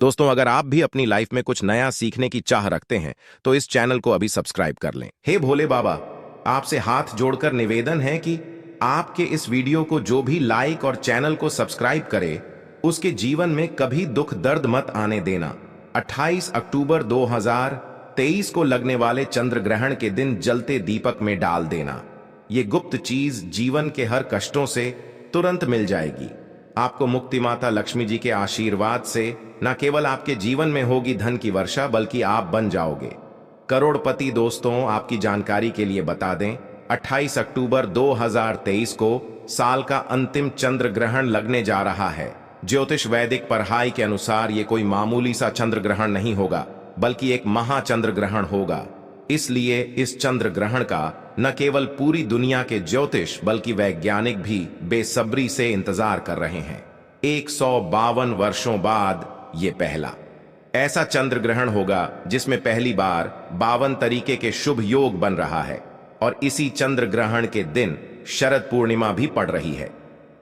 दोस्तों, अगर आप भी अपनी लाइफ में कुछ नया सीखने की चाह रखते हैं तो इस चैनल को अभी सब्सक्राइब कर लें। हे भोले बाबा, आपसे हाथ जोड़कर निवेदन है कि आपके इस वीडियो को जो भी लाइक और चैनल को सब्सक्राइब करे उसके जीवन में कभी दुख दर्द मत आने देना। 28 अक्टूबर 2023 को लगने वाले चंद्र ग्रहण के दिन जलते दीपक में डाल देना। ये गुप्त चीज जीवन के हर कष्टों से तुरंत मिल जाएगी। आपको मुक्ति माता लक्ष्मी जी के आशीर्वाद से न केवल आपके जीवन में होगी धन की वर्षा, बल्कि आप बन जाओगे करोड़पति। दोस्तों, आपकी जानकारी के लिए बता दें, 28 अक्टूबर 2023 को साल का अंतिम चंद्र ग्रहण लगने जा रहा है। ज्योतिष वैदिक पढ़ाई के अनुसार ये कोई मामूली सा चंद्र ग्रहण नहीं होगा, बल्कि एक महाचंद्र ग्रहण होगा। इसलिए इस चंद्र ग्रहण का न केवल पूरी दुनिया के ज्योतिष बल्कि वैज्ञानिक भी बेसब्री से इंतजार कर रहे हैं। 152 वर्षों बाद ये पहला ऐसा चंद्र ग्रहण होगा जिसमें पहली बार 52 तरीके के शुभ योग बन रहा है, और इसी चंद्र ग्रहण के दिन शरद पूर्णिमा भी पड़ रही है।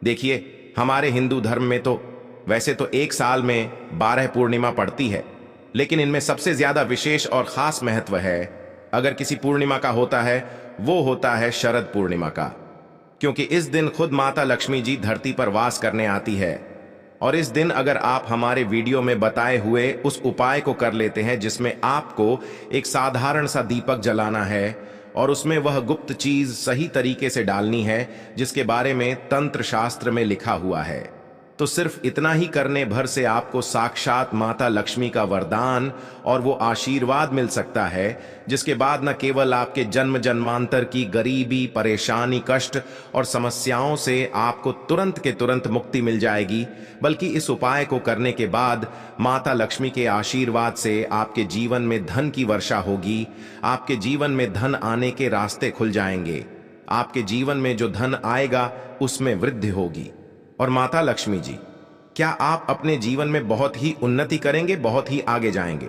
देखिए, हमारे हिंदू धर्म में तो वैसे तो एक साल में 12 पूर्णिमा पड़ती है, लेकिन इनमें सबसे ज्यादा विशेष और खास महत्व है अगर किसी पूर्णिमा का होता है, वो होता है शरद पूर्णिमा का। क्योंकि इस दिन खुद माता लक्ष्मी जी धरती पर वास करने आती है, और इस दिन अगर आप हमारे वीडियो में बताए हुए उस उपाय को कर लेते हैं जिसमें आपको एक साधारण सा दीपक जलाना है और उसमें वह गुप्त चीज सही तरीके से डालनी है जिसके बारे में तंत्र शास्त्र में लिखा हुआ है, तो सिर्फ इतना ही करने भर से आपको साक्षात माता लक्ष्मी का वरदान और वो आशीर्वाद मिल सकता है जिसके बाद न केवल आपके जन्म जन्मांतर की गरीबी, परेशानी, कष्ट और समस्याओं से आपको तुरंत के तुरंत मुक्ति मिल जाएगी, बल्कि इस उपाय को करने के बाद माता लक्ष्मी के आशीर्वाद से आपके जीवन में धन की वर्षा होगी। आपके जीवन में धन आने के रास्ते खुल जाएंगे। आपके जीवन में जो धन आएगा उसमें वृद्धि होगी। और माता लक्ष्मी जी, क्या आप अपने जीवन में बहुत ही उन्नति करेंगे, बहुत ही आगे जाएंगे।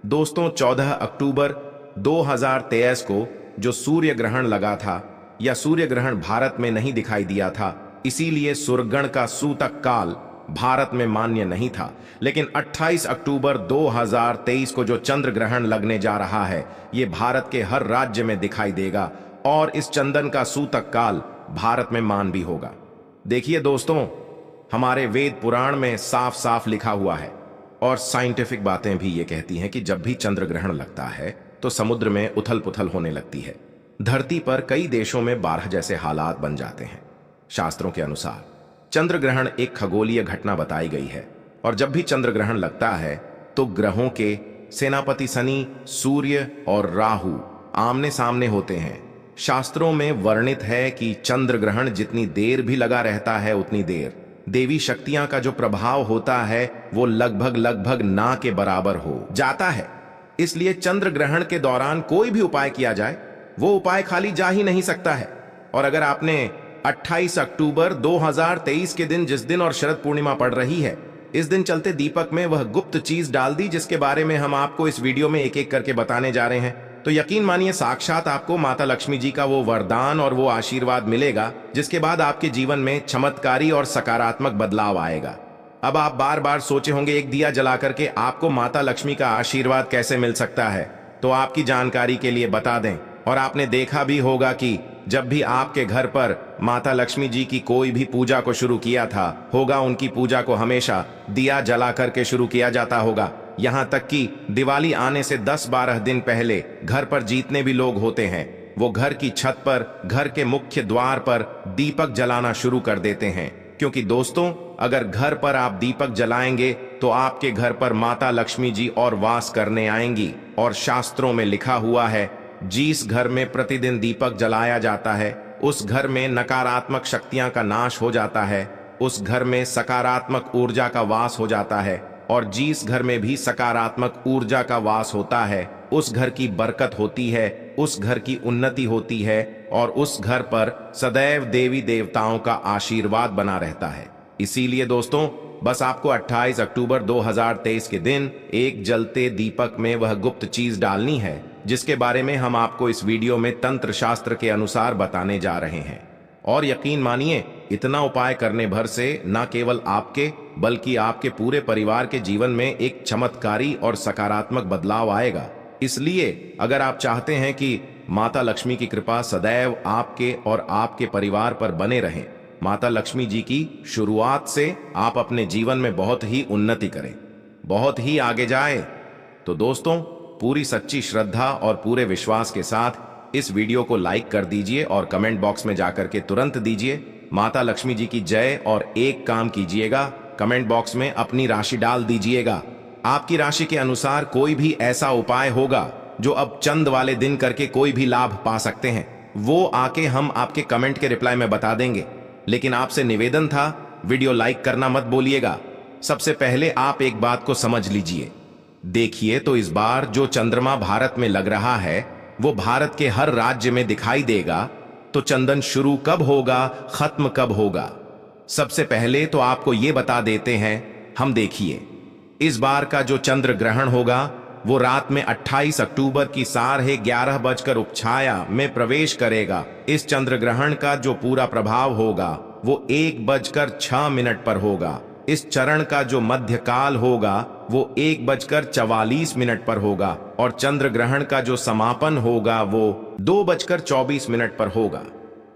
दोस्तों, 14 अक्टूबर 2023 को जो सूर्य ग्रहण लगा था, या सूर्य ग्रहण भारत में नहीं दिखाई दिया था, इसीलिए सूर्यग्रहण का सूतक काल भारत में मान्य नहीं था। लेकिन 28 अक्टूबर 2023 को जो चंद्र ग्रहण लगने जा रहा है, ये भारत के हर राज्य में दिखाई देगा, और इस चंदन का सूतक काल भारत में मान भी होगा। देखिए दोस्तों, हमारे वेद पुराण में साफ साफ लिखा हुआ है, और साइंटिफिक बातें भी ये कहती हैं कि जब भी चंद्र ग्रहण लगता है तो समुद्र में उथल पुथल होने लगती है। धरती पर कई देशों में बाढ़ जैसे हालात बन जाते हैं। शास्त्रों के अनुसार चंद्र ग्रहण एक खगोलीय घटना बताई गई है, और जब भी चंद्र ग्रहण लगता है तो ग्रहों के सेनापति शनि, सूर्य और राहु आमने सामने होते हैं। शास्त्रों में वर्णित है कि चंद्र ग्रहण जितनी देर भी लगा रहता है उतनी देर देवी शक्तियां का जो प्रभाव होता है वो लगभग ना के बराबर हो जाता है। इसलिए चंद्र ग्रहण के दौरान कोई भी उपाय किया जाए, वो उपाय खाली जा ही नहीं सकता है। और अगर आपने 28 अक्टूबर 2023 के दिन, जिस दिन और शरद पूर्णिमा पड़ रही है, इस दिन चलते दीपक में वह गुप्त चीज डाल दी जिसके बारे में हम आपको इस वीडियो में एक एक करके बताने जा रहे हैं, तो यकीन मानिए साक्षात आपको माता लक्ष्मी जी का वो वरदान और वो आशीर्वाद मिलेगा जिसके बाद आपके जीवन में चमत्कारी और सकारात्मक बदलाव आएगा। अब आप बार बार सोचे होंगे, एक दिया जला करके आपको माता लक्ष्मी का आशीर्वाद कैसे मिल सकता है, तो आपकी जानकारी के लिए बता दें, और आपने देखा भी होगा कि जब भी आपके घर पर माता लक्ष्मी जी की कोई भी पूजा को शुरू किया था होगा, उनकी पूजा को हमेशा दिया जला करके शुरू किया जाता होगा। यहां तक कि दिवाली आने से 10-12 दिन पहले घर पर जितने भी लोग होते हैं वो घर की छत पर, घर के मुख्य द्वार पर दीपक जलाना शुरू कर देते हैं। क्योंकि दोस्तों, अगर घर पर आप दीपक जलाएंगे तो आपके घर पर माता लक्ष्मी जी और वास करने आएंगी। और शास्त्रों में लिखा हुआ है, जिस घर में प्रतिदिन दीपक जलाया जाता है उस घर में नकारात्मक शक्तियां का नाश हो जाता है, उस घर में सकारात्मक ऊर्जा का वास हो जाता है, और जिस घर में भी सकारात्मक ऊर्जा का वास होता है उस घर की बरकत होती है, उस घर की उन्नति होती है, और उस घर पर सदैव देवी देवताओं का आशीर्वाद बना रहता है। इसीलिए दोस्तों, बस आपको 28 अक्टूबर 2023 के दिन एक जलते दीपक में वह गुप्त चीज डालनी है जिसके बारे में हम आपको इस वीडियो में तंत्र शास्त्र के अनुसार बताने जा रहे हैं। और यकीन मानिए, इतना उपाय करने भर से न केवल आपके बल्कि आपके पूरे परिवार के जीवन में एक चमत्कारी और सकारात्मक बदलाव आएगा। इसलिए अगर आप चाहते हैं कि माता लक्ष्मी की कृपा सदैव आपके और आपके परिवार पर बने रहे, माता लक्ष्मी जी की शुरुआत से आप अपने जीवन में बहुत ही उन्नति करें, बहुत ही आगे जाए, तो दोस्तों पूरी सच्ची श्रद्धा और पूरे विश्वास के साथ इस वीडियो को लाइक कर दीजिए और कमेंट बॉक्स में जाकर के तुरंत दीजिए माता लक्ष्मी जी की जय। और एक काम कीजिएगा, कमेंट बॉक्स में अपनी राशि डाल दीजिएगा। आपकी राशि के अनुसार कोई भी ऐसा उपाय होगा जो अब चंद वाले दिन करके कोई भी लाभ पा सकते हैं, वो आके हम आपके कमेंट के रिप्लाई में बता देंगे। लेकिन आपसे निवेदन था, वीडियो लाइक करना मत भूलिएगा। सबसे पहले आप एक बात को समझ लीजिए। देखिए तो इस बार जो चंद्रमा भारत में लग रहा है वो भारत के हर राज्य में दिखाई देगा। तो चंदन शुरू कब होगा, खत्म कब होगा? सबसे पहले तो आपको ये बता देते हैं हम। देखिए इस बार का जो चंद्र ग्रहण होगा वो रात में 28 अक्टूबर की 11:30 उपछाया में प्रवेश करेगा। इस चंद्र ग्रहण का जो पूरा प्रभाव होगा वो 1:06 पर होगा। इस चरण का जो मध्य काल होगा वो 1:44 पर होगा और चंद्र ग्रहण का जो समापन होगा वो 2:24 पर होगा।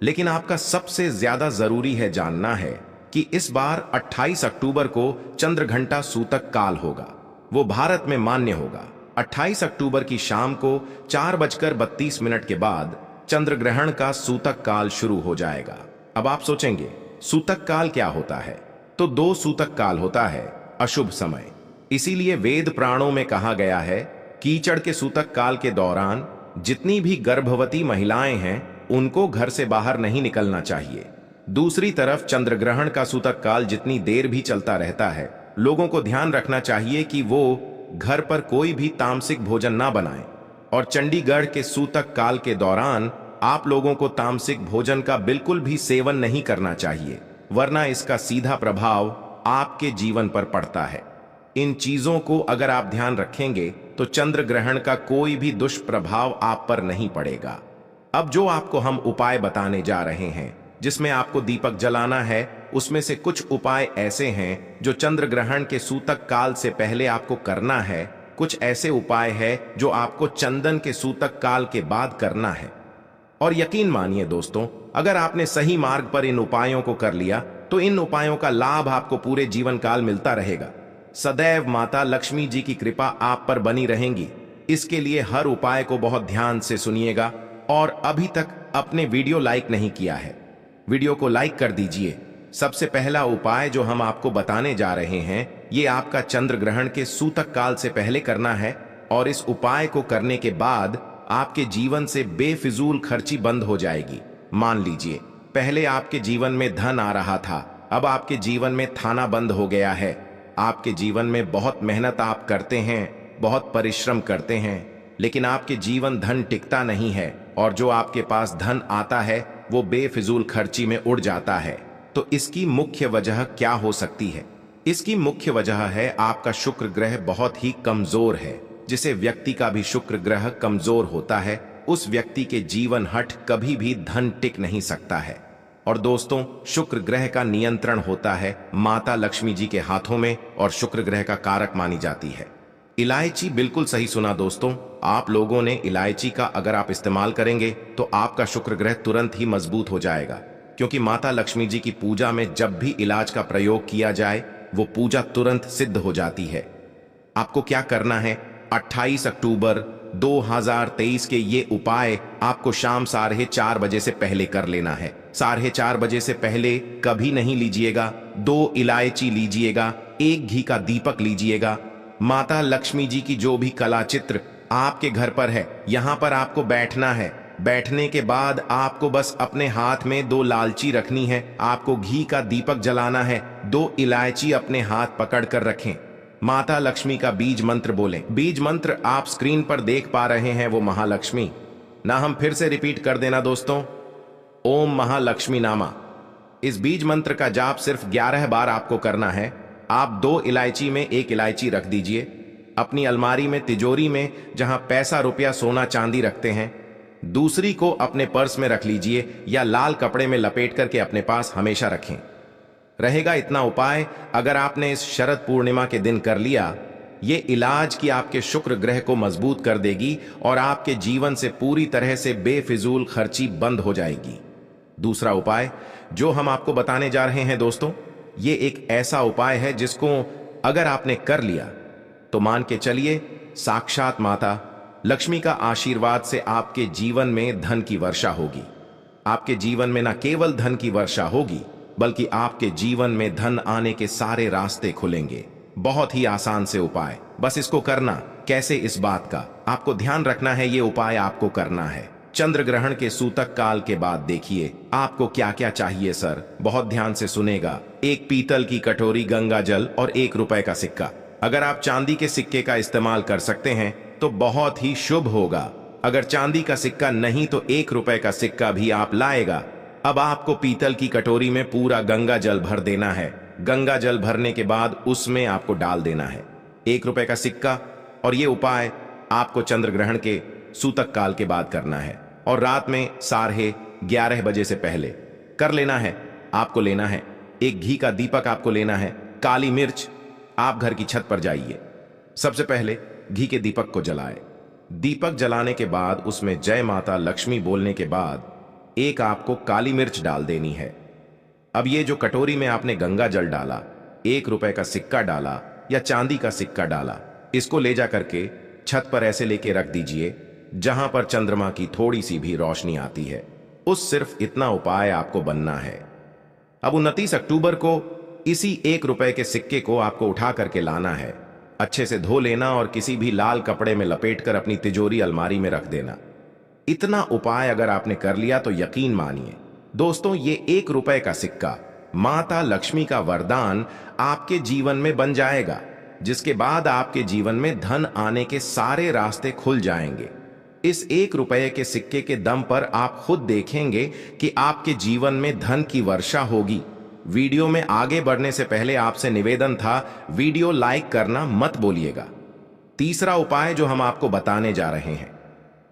लेकिन आपका सबसे ज्यादा जरूरी है जानना है कि इस बार 28 अक्टूबर को चंद्र घंटा सूतक काल होगा, वो भारत में मान्य होगा। 28 अक्टूबर की शाम को 4:32 के बाद चंद्र ग्रहण का सूतक काल शुरू हो जाएगा। अब आप सोचेंगे सूतक काल क्या होता है? तो 2 सूतक काल होता है, अशुभ समय। इसीलिए वेद पुराणों में कहा गया है कीचड़ के सूतक काल के दौरान जितनी भी गर्भवती महिलाएं हैं उनको घर से बाहर नहीं निकलना चाहिए। दूसरी तरफ चंद्र ग्रहण का सूतक काल जितनी देर भी चलता रहता है, लोगों को ध्यान रखना चाहिए कि वो घर पर कोई भी तामसिक भोजन ना बनाएं। और चंडीगढ़ के सूतक काल के दौरान आप लोगों को तामसिक भोजन का बिल्कुल भी सेवन नहीं करना चाहिए, वरना इसका सीधा प्रभाव आपके जीवन पर पड़ता है। इन चीजों को अगर आप ध्यान रखेंगे तो चंद्र ग्रहण का कोई भी दुष्प्रभाव आप पर नहीं पड़ेगा। अब जो आपको हम उपाय बताने जा रहे हैं जिसमें आपको दीपक जलाना है, उसमें से कुछ उपाय ऐसे हैं जो चंद्र ग्रहण के सूतक काल से पहले आपको करना है। कुछ ऐसे उपाय है जो आपको चंदन के सूतक काल के बाद करना है। और यकीन मानिए दोस्तों, अगर आपने सही मार्ग पर इन उपायों को कर लिया तो इन उपायों का लाभ आपको पूरे जीवन काल मिलता रहेगा। सदैव माता लक्ष्मी जी की कृपा आप पर बनी रहेगी। इसके लिए हर उपाय को बहुत ध्यान से सुनिएगा। और अभी तक अपने वीडियो लाइक नहीं किया है, वीडियो को लाइक कर दीजिए। सबसे पहला उपाय जो हम आपको बताने जा रहे हैं ये आपका चंद्र ग्रहण के सूतक काल से पहले करना है। और इस उपाय को करने के बाद आपके जीवन से बेफिजूल खर्ची बंद हो जाएगी। मान लीजिए पहले आपके जीवन में धन आ रहा था, अब आपके जीवन में थाना बंद हो गया है। आपके जीवन में बहुत मेहनत आप करते हैं, बहुत परिश्रम करते हैं, लेकिन आपके जीवन धन टिकता नहीं है और जो आपके पास धन आता है वो बेफिजूल खर्ची में उड़ जाता है। तो इसकी मुख्य वजह क्या हो सकती है? इसकी मुख्य वजह है आपका शुक्र ग्रह बहुत ही कमजोर है। जिसे व्यक्ति का भी शुक्र ग्रह कमजोर होता है उस व्यक्ति के जीवन हट कभी भी धन टिक नहीं सकता है। और दोस्तों शुक्र ग्रह का नियंत्रण होता है माता लक्ष्मी जी के हाथों में और शुक्र ग्रह का कारक मानी जाती है इलायची। बिल्कुल सही सुना दोस्तों, आप लोगों ने इलायची का अगर आप इस्तेमाल करेंगे तो आपका शुक्र ग्रह तुरंत ही मजबूत हो जाएगा। क्योंकि माता लक्ष्मी जी की पूजा में जब भी इलाज का प्रयोग किया जाए वो पूजा तुरंत सिद्ध हो जाती है। आपको क्या करना है, 28 अक्टूबर 2023 के ये उपाय आपको शाम 4:30 बजे से पहले कर लेना है। 4:30 बजे से पहले कभी नहीं लीजिएगा। 2 इलायची लीजिएगा, 1 घी का दीपक लीजिएगा। माता लक्ष्मी जी की जो भी कला चित्र आपके घर पर है यहाँ पर आपको बैठना है। बैठने के बाद आपको बस अपने हाथ में 2 लालची रखनी है। आपको घी का दीपक जलाना है। 2 इलायची अपने हाथ पकड़ कर रखें। माता लक्ष्मी का बीज मंत्र बोलें। बीज मंत्र आप स्क्रीन पर देख पा रहे हैं, वो महालक्ष्मी ना। हम फिर से रिपीट कर देना दोस्तों, ओम महालक्ष्मी नामा। इस बीज मंत्र का जाप सिर्फ 11 बार आपको करना है। आप 2 इलायची में 1 इलायची रख दीजिए अपनी अलमारी में, तिजोरी में, जहां पैसा रुपया सोना चांदी रखते हैं। दूसरी को अपने पर्स में रख लीजिए या लाल कपड़े में लपेट करके अपने पास हमेशा रखें। रहेगा इतना उपाय, अगर आपने इस शरद पूर्णिमा के दिन कर लिया, ये इलाज की आपके शुक्र ग्रह को मजबूत कर देगी और आपके जीवन से पूरी तरह से बेफिजूल खर्ची बंद हो जाएगी। दूसरा उपाय जो हम आपको बताने जा रहे हैं दोस्तों, ये एक ऐसा उपाय है जिसको अगर आपने कर लिया तो मान के चलिए साक्षात माता लक्ष्मी का आशीर्वाद से आपके जीवन में धन की वर्षा होगी। आपके जीवन में न केवल धन की वर्षा होगी, बल्कि आपके जीवन में धन आने के सारे रास्ते खुलेंगे। बहुत ही आसान से उपाय, बस इसको करना। कैसे, इस बात का आपको ध्यान रखना है। ये उपाय आपको करना है चंद्र ग्रहण के सूतक काल के बाद। देखिए आपको क्या क्या चाहिए सर, बहुत ध्यान से सुनेगा। एक पीतल की कटोरी, गंगा जल और 1 रुपए का सिक्का। अगर आप चांदी के सिक्के का इस्तेमाल कर सकते हैं तो बहुत ही शुभ होगा। अगर चांदी का सिक्का नहीं तो 1 रुपए का सिक्का भी आप लाएगा। अब आपको पीतल की कटोरी में पूरा गंगा जल भर देना है। गंगा जल भरने के बाद उसमें आपको डाल देना है 1 रुपए का सिक्का। और ये उपाय आपको चंद्र ग्रहण के सूतक काल के बाद करना है और रात में 11:30 बजे से पहले कर लेना है। आपको लेना है एक घी का दीपक, आपको लेना है काली मिर्च। आप घर की छत पर जाइए, सबसे पहले घी के दीपक को जलाए। दीपक जलाने के बाद उसमें जय माता लक्ष्मी बोलने के बाद एक आपको काली मिर्च डाल देनी है। अब ये जो कटोरी में आपने गंगा जल डाला, 1 रुपए का सिक्का डाला या चांदी का सिक्का डाला, इसको ले जा करके छत पर ऐसे लेके रख दीजिए जहां पर चंद्रमा की थोड़ी सी भी रोशनी आती है। उस सिर्फ इतना उपाय आपको बनना है। अब 29 अक्टूबर को इसी 1 रुपए के सिक्के को आपको उठा करके लाना है, अच्छे से धो लेना और किसी भी लाल कपड़े में लपेटकर अपनी तिजोरी अलमारी में रख देना। इतना उपाय अगर आपने कर लिया तो यकीन मानिए दोस्तों, ये 1 रुपए का सिक्का माता लक्ष्मी का वरदान आपके जीवन में बन जाएगा, जिसके बाद आपके जीवन में धन आने के सारे रास्ते खुल जाएंगे। इस 1 रुपए के सिक्के के दम पर आप खुद देखेंगे कि आपके जीवन में धन की वर्षा होगी। वीडियो में आगे बढ़ने से पहले आपसे निवेदन था, वीडियो लाइक करना मत भूलिएगा। तीसरा उपाय जो हम आपको बताने जा रहे हैं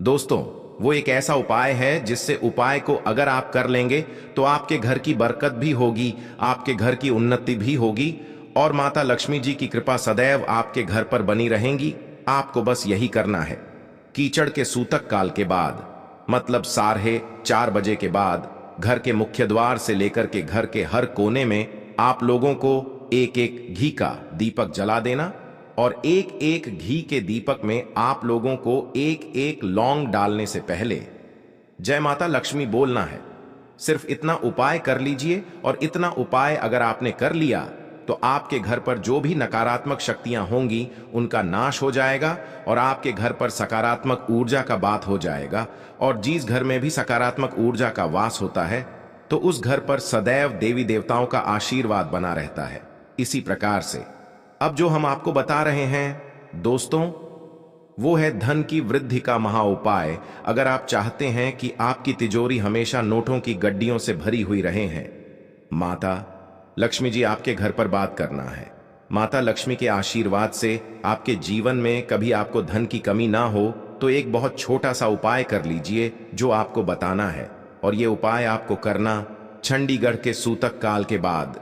दोस्तों, वो एक ऐसा उपाय है जिससे उपाय को अगर आप कर लेंगे तो आपके घर की बरकत भी होगी, आपके घर की उन्नति भी होगी और माता लक्ष्मी जी की कृपा सदैव आपके घर पर बनी रहेंगी। आपको बस यही करना है। कीचड़ के सूतक काल के बाद, मतलब 4:30 बजे के बाद, घर के मुख्य द्वार से लेकर के घर के हर कोने में आप लोगों को एक एक घी का दीपक जला देना और एक एक घी के दीपक में आप लोगों को एक एक लौंग डालने से पहले जय माता लक्ष्मी बोलना है। सिर्फ इतना उपाय कर लीजिए और इतना उपाय अगर आपने कर लिया तो आपके घर पर जो भी नकारात्मक शक्तियां होंगी उनका नाश हो जाएगा और आपके घर पर सकारात्मक ऊर्जा का बात हो जाएगा। और जिस घर में भी सकारात्मक ऊर्जा का वास होता है तो उस घर पर सदैव देवी देवताओं का आशीर्वाद बना रहता है। इसी प्रकार से अब जो हम आपको बता रहे हैं दोस्तों, वो है धन की वृद्धि का महा उपाय। अगर आप चाहते हैं कि आपकी तिजोरी हमेशा नोटों की गड्डियों से भरी हुई रहे हैं, माता लक्ष्मी जी आपके घर पर बात करना है। माता लक्ष्मी के आशीर्वाद से आपके जीवन में कभी आपको धन की कमी ना हो तो एक बहुत छोटा सा उपाय कर लीजिए जो आपको बताना है। और ये उपाय आपको करना चंडीगढ़ के सूतक काल के बाद।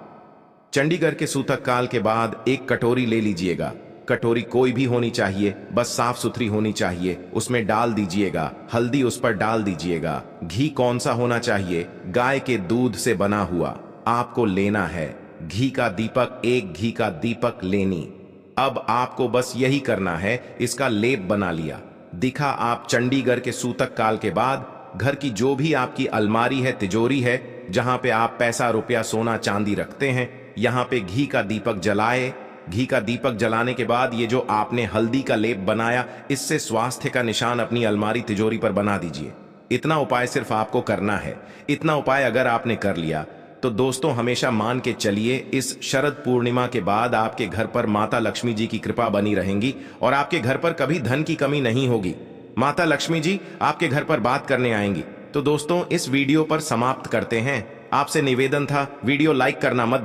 चंडीगढ़ के सूतक काल के बाद एक कटोरी ले लीजिएगा। कटोरी कोई भी होनी चाहिए, बस साफ सुथरी होनी चाहिए। उसमें डाल दीजिएगा हल्दी, उस पर डाल दीजिएगा घी। कौन सा होना चाहिए? गाय के दूध से बना हुआ आपको लेना है। घी का दीपक, एक घी का दीपक लेनी। अब आपको बस यही करना है, इसका लेप बना लिया। दिखा आप चंडीगढ़ के सूतक काल के बाद घर की जो भी आपकी अलमारी है, तिजोरी है, जहां पे आप पैसा, रुपया, सोना, चांदी रखते हैं, यहां पे घी का दीपक जलाए। घी का दीपक जलाने के बाद ये जो आपने हल्दी का लेप बनाया, इससे स्वास्थ्य का निशान अपनी अलमारी, तिजोरी पर बना दीजिए। इतना उपाय सिर्फ आपको करना है। इतना उपाय अगर आपने कर लिया तो दोस्तों हमेशा मान के चलिए, इस शरद पूर्णिमा के बाद आपके घर पर माता लक्ष्मी जी की कृपा बनी रहेंगी और आपके घर पर कभी धन की कमी नहीं होगी। माता लक्ष्मी जी आपके घर पर बात करने आएंगी। तो दोस्तों इस वीडियो पर समाप्त करते हैं। आपसे निवेदन था, वीडियो लाइक करना मत